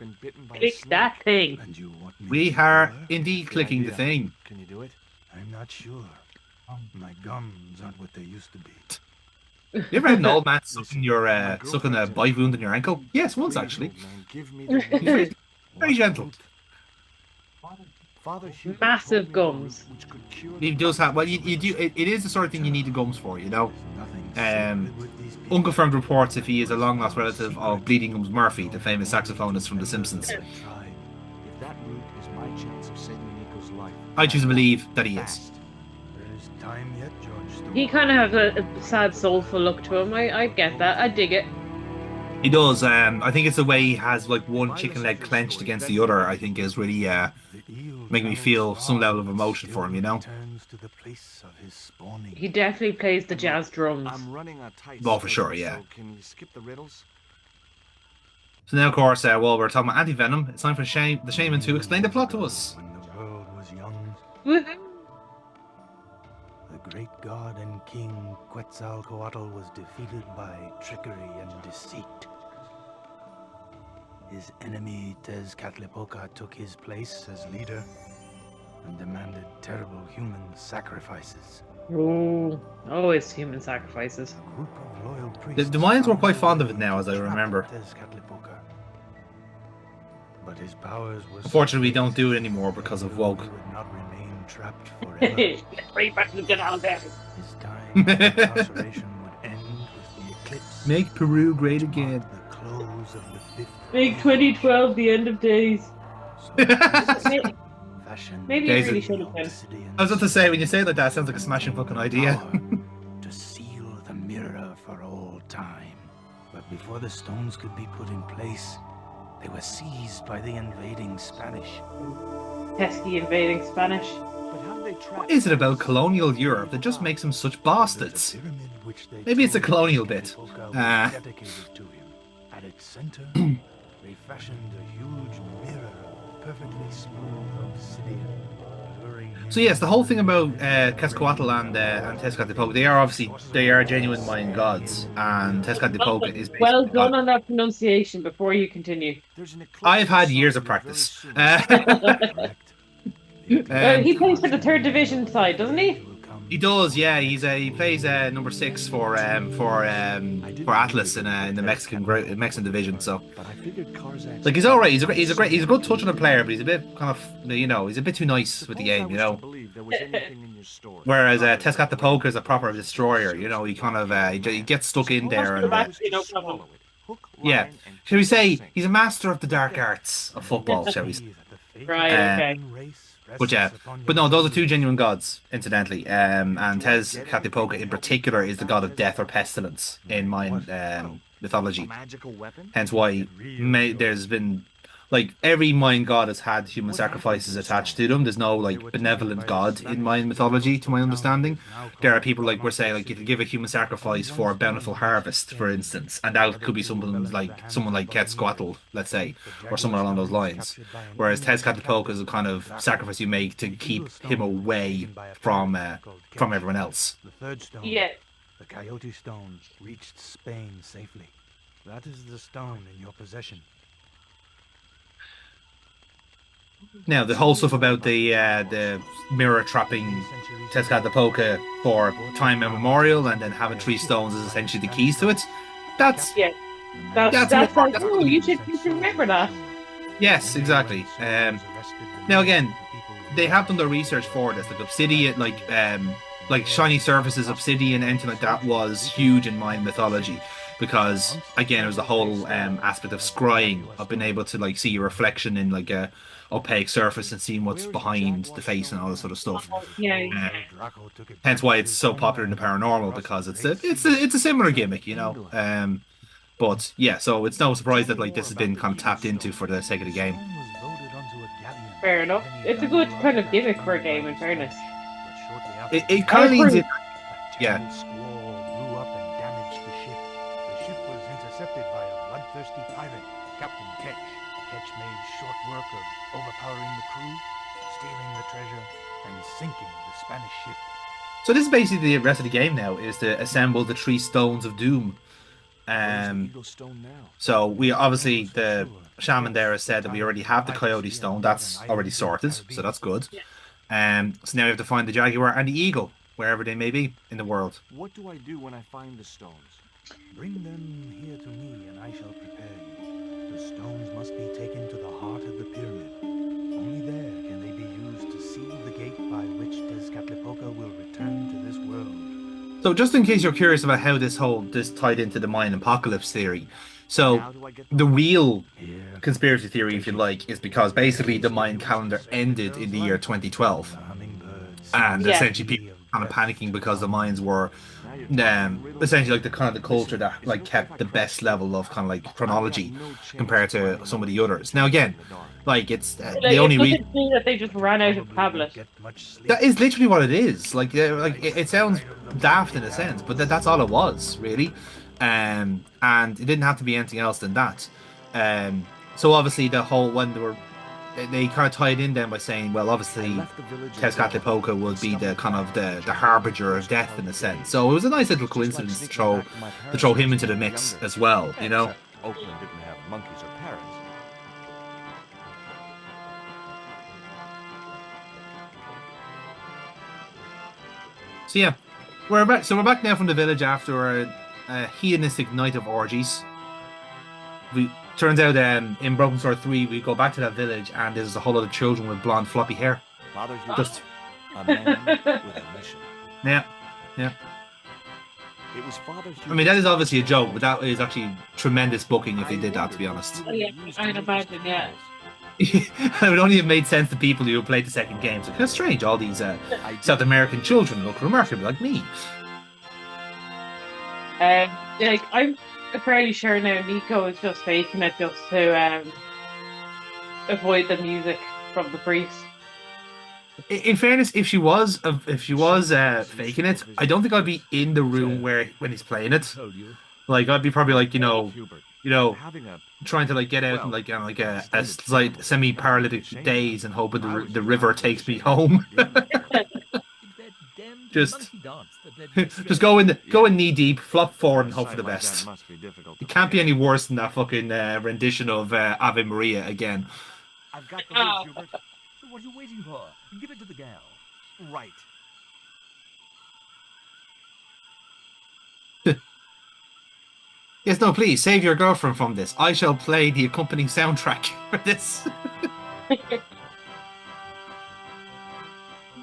been bitten by a Click snake. that thing. And you want me We to are kill her? indeed Good clicking the idea. thing. Can you do it? I'm not sure. My gums aren't what they used to be. You ever had an old man Listen, sucking my sucking a girlfriend's in bite trouble. wound in your ankle? Yes, once Please, actually. old man, give me the He's very, root. very gentle. Father Hubert Massive told me the gums. root which could cure He the does have. Well, blackness you of do. the It is the sort of thing you need the gums for, you know. Nothing Um, sacred with these people. Unconfirmed reports if he is a long-lost relative of Bleeding Gums Murphy, the famous saxophonist from The Simpsons. I tried. If that root is my chance of saving Nico's life, I choose to want believe it that he is. fast. There's time yet, George Stewart. He kind of has a sad, soulful look to him. I get that. I dig it. He does. I think it's the way he has like one chicken leg clenched against the other. I think is really The eel making me travels feel some far, level of but emotion for him, you know? returns to the place of his spawning. He definitely plays the jazz drums. I'm running a tight Oh, for sure, schedule, yeah. so can you skip the riddles? So now, of course, while we're talking about anti-venom, it's time for the shaman to explain the plot to us. When the world was young, Woohoo! the great god and king Quetzalcoatl was defeated by trickery and deceit. His enemy Tezcatlipoca took his place as leader and demanded terrible human sacrifices. Oh, always human sacrifices. A group of loyal priests The Mayans were quite found fond a of it way now, to as I trap remember. Tezcatlipoca. But his powers were so Unfortunately, we great don't do it anymore because of he woke. would not remain trapped forever. Right back to the down there. His time of incarceration would end with the eclipse. Make Peru great to mark again. The close of the fifth Make 2012 the end of days. So Maybe, fashioned maybe it the really should have been. obsidian I was about to say, when you say it like that, it sounds like a smashing fucking idea. power to seal the mirror for all time. But before the stones could be put in place, they were seized by the invading Spanish. Pesky invading Spanish. But how do they trap? What is it about colonial Europe that just makes them such bastards? There's a pyramid which they Maybe it's a told colonial bit. Tezcatlipoca was Ah. dedicated to him. At its center, they fashioned a huge mirror of perfectly smooth obsidian, luring him So yes, the whole thing about Quetzalcoatl and Tezcatlipoca, they are genuine Mayan gods, and Tezcatlipoca is basically Well God. done on that pronunciation before you continue. There's an eclipse I've in had sight years of very practice. soon. correct. He plays for the third division side, doesn't he? He does, yeah. He plays number 6 for Atlas in the Mexican division. So But I figured Karzak's like he's all right. He's a good touch on a player, but he's a bit kind of he's a bit too nice with the game, you know. Whereas Tezcatlipoca is a proper destroyer, you know. He kind of he gets stuck in there and yeah. Shall we say he's a master of the dark arts of football? Shall we say? Right, okay. But yeah, but no, those are two genuine gods, incidentally. And Tezcatlipoca in particular is the god of death or pestilence in Mayan mythology. magical weapon? Hence why there's been like every Mayan god has had human sacrifices attached to them. There's no like benevolent god in Mayan mythology, to my understanding. There are people like we're saying like you can give a human sacrifice for a bountiful harvest, for instance, and that could be someone like Quetzalcoatl, let's say, or someone along those lines. Whereas Tezcatlipoca is a kind of sacrifice you make to keep him away from everyone else. The third stone, Yeah. the Coyote Stone, reached Spain safely. That is the stone in your possession. Now the whole stuff about the mirror trapping Tezcatlipoca for time immemorial and then having 3 stones is essentially the keys to it. That's Yeah. That's That's like, that's- oh, you should remember that. yes, exactly. Now again, they have done their research for this. Like obsidian, like shiny surfaces, obsidian, anything like that was huge in Mayan mythology because again, it was the whole aspect of scrying, of being able to like see your reflection in like a opaque surface and seeing what's behind the face and all this sort of stuff. Yeah. Hence why it's so popular in the paranormal because it's a similar gimmick, you know. But yeah, so it's no surprise that like this has been kind of tapped into for the sake of the game. Fair enough. It's a good kind of gimmick for a game, in fairness. It kind of leans in. Yeah. A squall blew up and damaged the ship. The ship was intercepted by a bloodthirsty pirate, Captain Ketch. Ketch made short work of overpowering the crew, stealing the treasure, and sinking the Spanish ship. So this is basically the rest of the game now, is to assemble the 3 stones of doom. Eagle stone now? So we obviously, the shaman there has said that we already have the coyote stone. That's already sorted, so that's good. So now we have to find the jaguar and the eagle, wherever they may be in the world. What do I do when I find the stones? Bring them here to me, and I shall prepare you. The stones must be taken to the heart of the pyramid. Only there can they be used to seal the gate by which Tezcatlipoca will return to this world. So just in case you're curious about how this tied into the Mayan apocalypse theory, so the real conspiracy theory, if you like, is because basically the Mayan calendar ended in the year 2012, and essentially people were kind of panicking because the Mayans were essentially like the kind of the culture that like kept the best level of kind of like chronology compared to some of the others. Now again, like it's the only reason that they just ran out of tablets. that is literally what it is. Like it sounds daft in a sense, but that's all it was really, and it didn't have to be anything else than that. So obviously the whole when they kind of tied in then by saying, well, obviously Tezcatlipoca would be the kind of the harbinger of death in a sense. So it was a nice little coincidence to throw him into the mix as well, you know. Oakland didn't have monkeys or parrots. So yeah, we're back. So we're back now from the village after a hedonistic night of orgies. Turns out in Broken Sword 3 we go back to that village and there's a whole lot of children with blonde floppy hair. Just a man with a mission. Yeah. It was Father I mean, that is obviously a joke, but that is actually tremendous booking if they did that, to be honest. Oh, yeah, I'd imagine, yeah. It would only have made sense to people who played the second game. So kind of strange, all these South American children look remarkably like me. Like, I'm fairly sure now Nico is just faking it just to avoid the music from the priest. In fairness, if she was faking it, I don't think I'd be in the room when he's playing it. Like I'd be probably like you know, trying to like get out and like a slight semi-paralytic daze and hoping the river takes me home. just go in knee deep, flop forward, and hope for the best. It can't be any worse than that fucking rendition of Ave Maria again. I've got the wood, Hubert. So what are you waiting for? Give it to the gal. Right. Yes, no, please save your girlfriend from this. I shall play the accompanying soundtrack for this.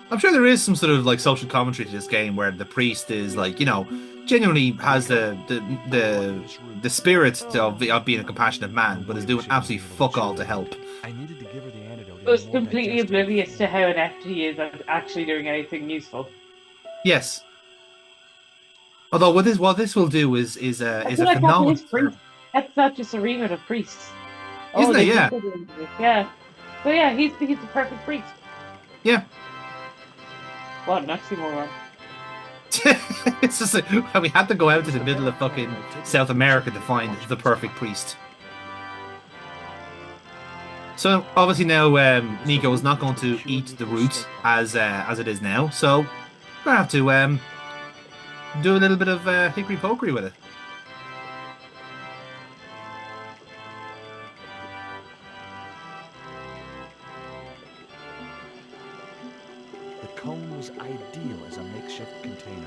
I'm sure there is some sort of like social commentary to this game where the priest is like, you know, genuinely has the spirit of being a compassionate man, but is doing absolutely fuck all to help. I needed to give her the antidote. It was completely oblivious to how inept he is at actually doing anything useful. Yes. Although what this will do is a phenomenal. That's not just a remit of priests. Isn't it? Yeah. Yeah. So yeah, he's the perfect priest. Yeah. What an oxymoron. It's just like, we had to go out to the middle of fucking South America to find the perfect priest. So obviously now Nico is not going to eat the root as it is now. So we're gonna have to do a little bit of hickory pokery with it. The cone was ideal as a makeshift container.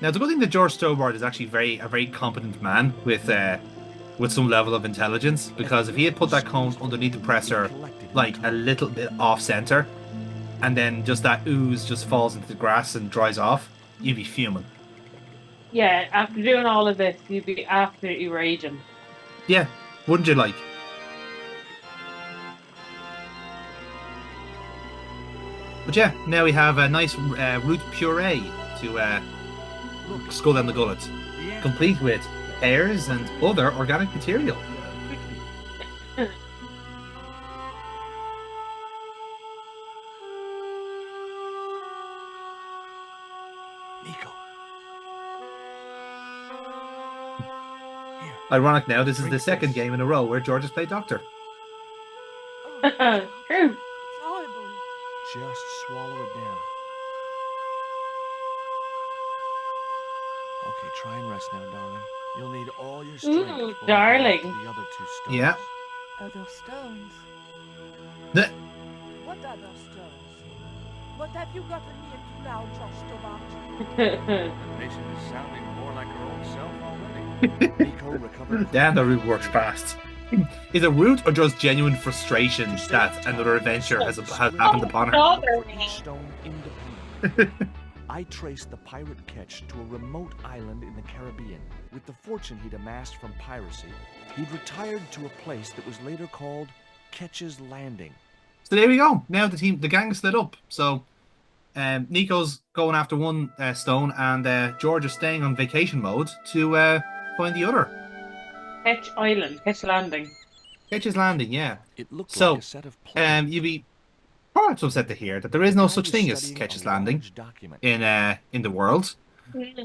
Now, it's a good thing that George Stobart is actually a very competent man with some level of intelligence, because if he had put that cone underneath the presser like a little bit off center, and then just that ooze just falls into the grass and dries off, you'd be fuming. Yeah, after doing all of this, you'd be absolutely raging. Yeah, wouldn't you like? But yeah, now we have a nice root puree to skull down the gullet, complete with pears and other organic material. Nico. Ironic now, this is the second game in a row where George has played Doctor. True. She Just swallow it down. Okay, try and rest now, darling. You'll need all your strength when we go darling. after the other 2 stones. Yeah. Other stones? The- What other stones? What have you gotten me into now, Josh The patient is sounding more like her own self already. Nico recovered. Damn, the route works fast. Is it route or just genuine frustration that another adventure has happened upon her? Stone independent. I traced the pirate Ketch to a remote island in the Caribbean. With the fortune he'd amassed from piracy, he'd retired to a place that was later called Ketch's Landing. So there we go. Now the gang is split up. So Nico's going after one stone, and George is staying on vacation mode to find the other. Ketch Island, Ketch Landing. Ketch's Landing, yeah. It looked So, like a set of plans. you'd be perhaps upset to hear that there is no such thing as Ketch's Landing in the world.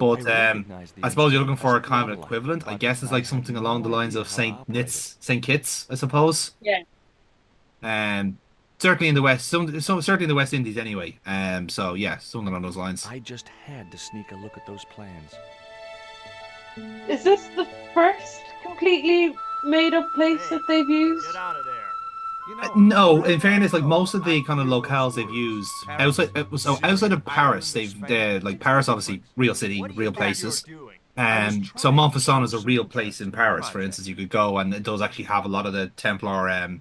But I suppose you're looking for a kind of equivalent. I guess it's like something along the lines of Saint Kitts, I suppose. Yeah. Certainly in the West, certainly in the West Indies anyway. So yeah, something along those lines. I just had to sneak a look at those plans. Is this the first completely made-up place that they've used? Get out of there. You know, No, in fairness, like most of the kind of locales they've used outside of Paris, like Paris, obviously real city, real places. So Montfaucon is a real place in Paris, for instance. You could go, and it does actually have a lot of the Templar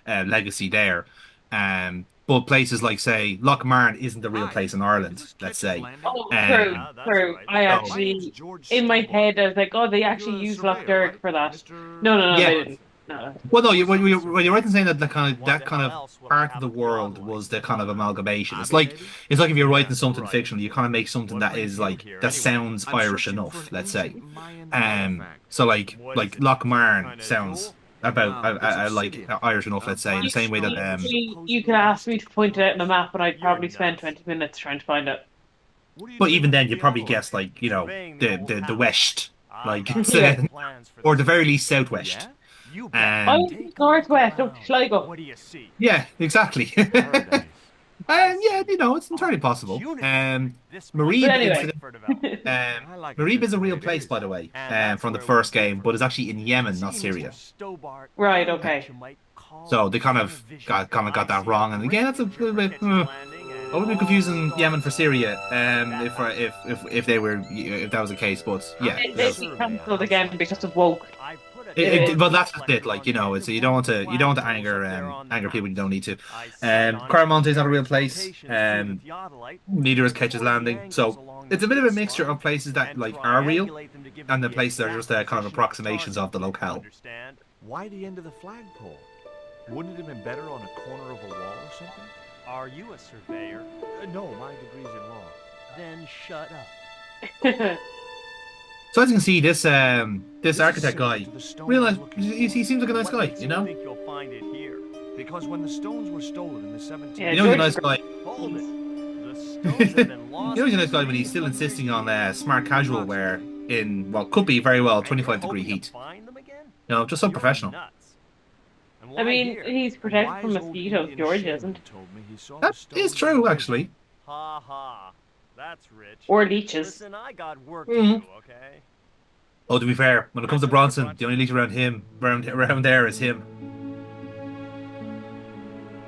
legacy there. But places like, say, Lochmarne isn't the real place in Ireland, let's say. Oh, true. I actually, in my head, I was like, oh, they actually used Loch Derg for that. No, Yeah. they didn't. No. Well, no, when you're right in saying that that kind of part of the world was the kind of amalgamation. It's like if you're writing something fictional, you kind of make something that is like that sounds Irish enough, let's say. So like Lochmarne sounds about like Irish enough, let's say, in the same way that You could ask me to point it out on a map, and I'd probably spend 20 minutes trying to find it. But even then, you probably guess like the west, like Yeah. or the very least southwest. I'm northwest of Sligo. What do you see? Yeah, exactly. Paradise. Yeah, it's entirely possible. Marib, But anyway. Marib is a real place, by the way, from the first game, but it's actually in Yemen, not Syria. Right, okay. So they kind of got that wrong, and again, that's a little bit. I would be confusing Yemen for Syria, if that was the case, but yeah. They'd be cancelled again because of woke. Well, that's just it. Like it's you don't want to anger people you don't need to. Caramonte is not a real place. Neither is Ketch's Landing. So it's a bit of a mixture of places that like are real, and the places that are just kind of approximations of the locale. Why the end of the flagpole? Wouldn't it have been better on a corner of a wall or something? Are you a surveyor? No, my degree's in law. Then shut up. So as you can see, this architect guy, he seems like a nice guy, you know. Think you'll find it here? Because when the stones were stolen in the 17th... Yeah, You know he's a nice guy. Hold it. The stones have been lost. You know he's a nice guy when he's still insisting on smart casual wear in what could be very well 25-degree heat. Find them again? Just so You're professional. nuts. And I why mean, here? he's protected from mosquitoes, George isn't. That is true, actually. Ha ha. That's rich. Or leeches. Listen, I got work Mhm. to do, okay? Oh, to be fair, when it comes to Bronson, the only leech around there is him.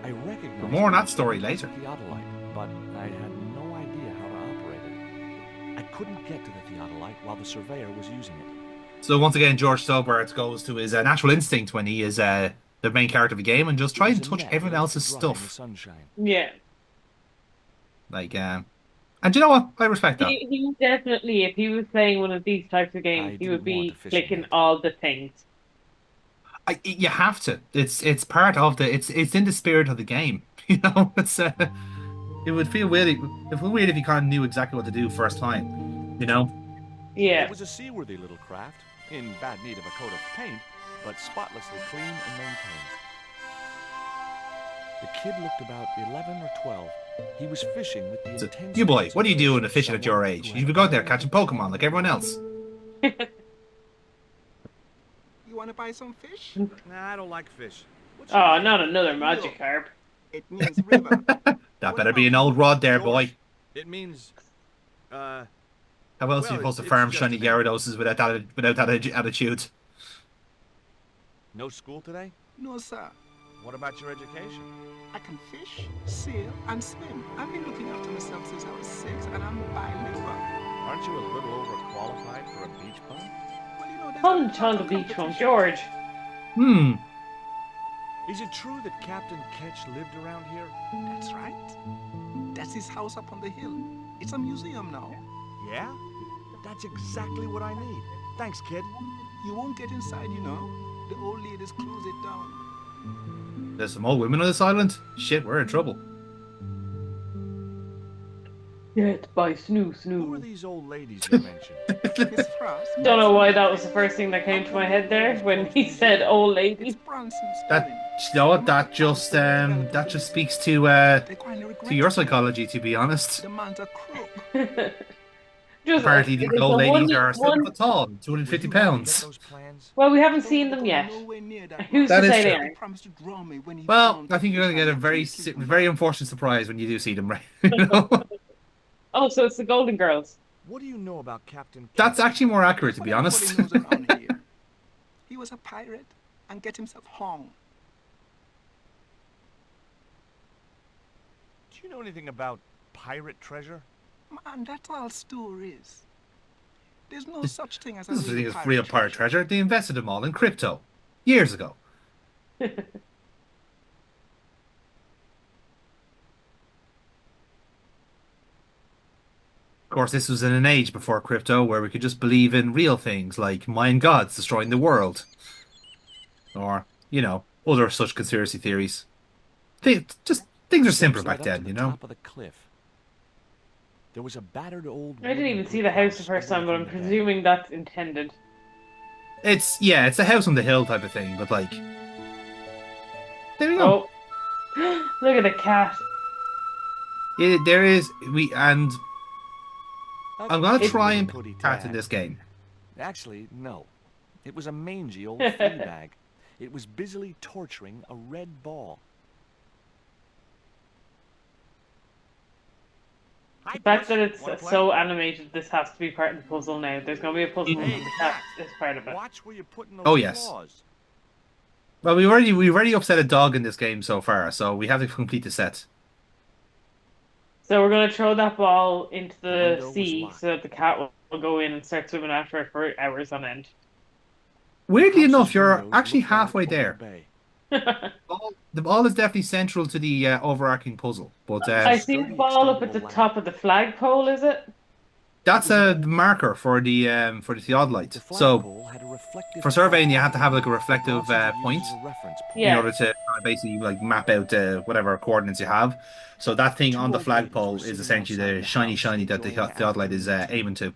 I recognized But more on that story later. Theodolite, but I had no idea how to operate it. I couldn't get to the theodolite while the surveyor was using it. So once again, George Stobart goes to his natural instinct when he is the main character of the game and just tries to touch everyone else's Dry in the stuff. sunshine. Yeah. Like, and you know what? I respect that. He would definitely, if he was playing one of these types of games, he would didn't want be the fishing clicking net. all the things. You have to. It's part of it's in the spirit of the game. It would feel weird. If you kind of knew exactly what to do first time. Yeah. It was a seaworthy little craft, in bad need of a coat of paint, but spotlessly clean and maintained. The kid looked about 11 or 12. He was fishing with the So, intense... you boy, what are you doing fishing at your age? You should be out there catching Pokemon like everyone else. You want to buy some fish? Nah, I don't like fish. Oh, not another Magikarp. It means river. That better be an old rod there, boy. It means, How else are you well, supposed to it's farm just shiny a name. Gyarados without that attitude? no school today? No, sir. What about your education? I can fish, sail, and swim. I've been looking after myself since I was 6, and I'm bilingual. Aren't you a little overqualified for a beach bum? Well, you know, there's Punch a lot on the of beach from competition. George. Hmm. Is it true that Captain Ketch lived around here? That's right. That's his house up on the hill. It's a museum now. Yeah? That's exactly what I need. Thanks, kid. You won't get inside, you know. The old ladies close it down. There's some old women on this island. Shit, we're in trouble. Death by Snoo Who are Snoo. these old ladies you mentioned? Miss Frost. Don't know why that was the first thing that came to my head there when he said old lady. It's Bronson That, spelling. you know what? That just speaks to They kinda regret your it. psychology, to be honest. The man's a crook. Just Apparently, these it's old a ladies are 7 one. foot tall, Will 250 you help me get pounds. those plans? Well, we haven't Don't seen go them yet. nowhere near that Who's That to is say true. they He aren't? promised to draw me when he Well, found I think you're going to get a the very, fish and very unfortunate surprise when you do see them, right? You know? Oh, so it's the Golden Girls. What do you know about Captain That's Ketch? actually more accurate, to What be everybody honest. knows around here. He was a pirate and get himself hung. Do you know anything about pirate treasure? Man, that's all stories. There's no such thing as a This real is pirate real pirate treasure. They invested them all in crypto years ago. Of course, this was in an age before crypto where we could just believe in real things like Mayan gods destroying the world. Or, other such conspiracy theories. Things are simpler Steps led back up then, to you the know? top of the cliff. There was a battered old. I didn't wooden even see brick the house the first time, but I'm overlooking the bay. presuming that's intended. It's a house on the hill type of thing, but like, there we go. Oh, look at the cat. There is, and A I'm gonna cute try little and putty put cat in tad. this game. Actually, no. It was a mangy old flea bag. It was busily torturing a red ball. The fact that it's so animated, this has to be part of the puzzle now. There's going to be a puzzle Hey, and the cat is part of it. Watch where you're putting those Oh, yes. claws. Well, we already upset a dog in this game so far, so we have to complete the set. So we're going to throw that ball into The the window was sea locked. so that the cat will go in and start swimming after it for hours on end. Weirdly House's enough, you're windows actually looked out halfway over the there. bay. The ball is definitely central to the overarching puzzle, but I see the ball up at the top of the flagpole, is it? that's a marker for the theodolite. The So flagpole had a reflective for surveying, you top have to have like a that reflective bounced into use point as a reference point. Yeah. in order to basically like map out whatever coordinates you have. So that thing Two on the old ladies flagpole were is sitting essentially outside the the shiny house that the enjoying an theodolite is afternoon aiming to.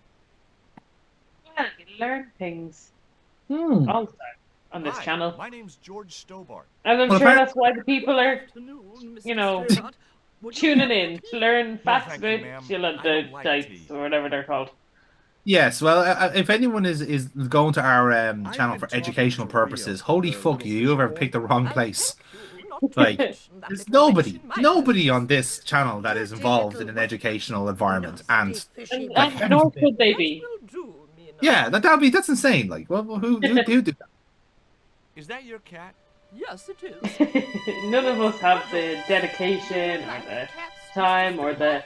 Yeah, you learn things Hmm. all the time on this Hi, channel. my name's George Stobart. And I'm Well, sure appar- that's why the people are, you know, tuning in to learn No, facts thank you, about ma'am. Sheila I the don't like Dites tea. or whatever they're called. Yes, well, if anyone is going to our I've channel been for talking educational to purposes, Rio, holy the fuck little you! You've ever fishbowl. picked the wrong place. Like, there's nobody on this channel that is involved in an educational environment, and And nor could they be. yeah, that's insane. Like, well, who do that? Is that your cat? Yes, it is. None of us have the dedication or the time or the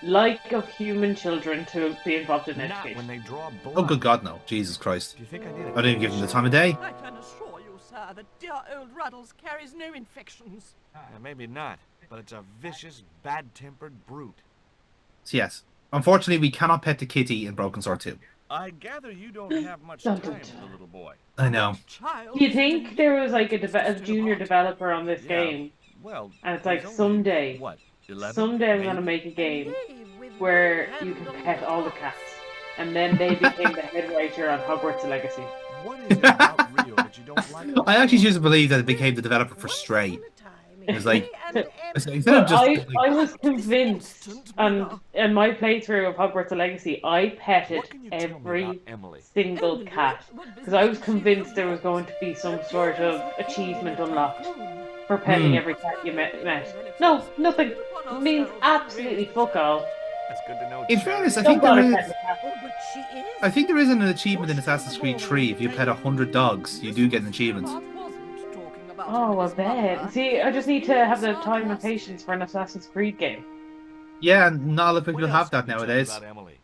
like of human children to be involved in Not education. when they draw blood. Oh, good God, no! Jesus Christ! Do you think I did it? I didn't give them the time of day. I can assure you, sir, that dear old Ruddles carries no infections. Maybe not, but it's a vicious, bad-tempered brute. So yes, unfortunately, we cannot pet the kitty in Broken Sword 2. I gather you don't have much Dun, time dun, for the little boy. I know. Child. Do you think there was like a junior developer on this Yeah. game? Well, And it's he's like only, someday, What? 11? someday I'm maybe? gonna make a game where you can pet all the cats, and then they became the head writer on Hogwarts Legacy. What is it about Rio that you don't like? I actually choose to believe that it became the developer for Stray. It's like instead But of just I was convinced on in my playthrough of Hogwarts Legacy, I petted What can you tell me every about Emily? single cat because I was convinced there was going to be some sort of achievement unlocked. for petting every cat you met. No, nothing. Means absolutely fuck all. That's good to know. In fairness, I Don't think there bother is. petting a cat. Oh, but she is. I think there is an achievement in Assassin's Creed 3. If you pet 100 dogs, you do get an achievement. Oh, I bet. See, I just need to have the time and patience for an Assassin's Creed game. Yeah, and not a lot of people What have else that can you tell me nowadays. about Emily?